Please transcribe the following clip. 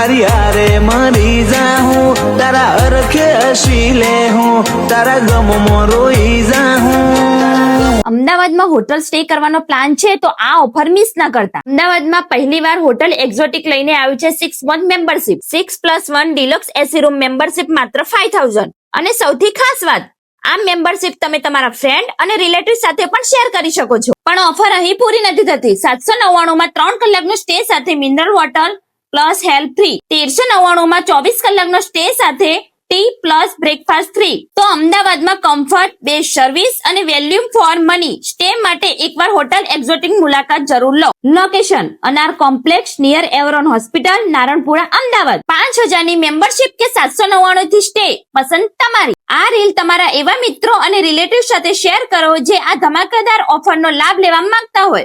તારી હારે મરી જાહું, તારા અરખે હસી લેહું, તારા ગમમાં રોઈ જાહું. અમદાવાદમાં હોટલ સ્ટે કરવાનો પ્લાન છે તો આ ઓફર મિસ ના કરતા. અમદાવાદમાં પહેલીવાર હોટલ એક્ઝોટિક લઈને આવ્યું છે 6 month membership, 6+1 deluxe AC room membership માત્ર 5000. અને સૌથી ખાસ વાત, આ મેમ્બરશિપ તમે તમારા ફ્રેન્ડ અને રિલેટિવ સાથે પણ શેર કરી શકો છો. પણ ઓફર અહીં પૂરી નથી થતી. 799 માં 3 કલાકનો સ્ટે સાથે mineral water plus help free, 1399 માં 24 કલાકનો સ્ટે સાથે ટી પ્લસ બ્રેકફાસ્ટ ફ્રી. તો અમદાવાદમાં કમ્ફર્ટ, બેસ્ટ સર્વિસ અને વેલ્યુ ફોર મની સ્ટે માટે એકવાર હોટલ એક્ઝોટિક મુલાકાત જરૂર લો. લોકેશન અનાર કોમ્પ્લેક્સ નિયર એવરોન હોસ્પિટલ, નારણપુરા, અમદાવાદ. 5000 ની મેમ્બરશિપ કે 799 થી સ્ટે પસંદ તમારી. આ રીલ તમારા એવા મિત્રો અને રિલેટિવ સાથે શેર કરો જે આ ધમાકેદાર ઓફરનો લાભ લેવા માંગતા હોય.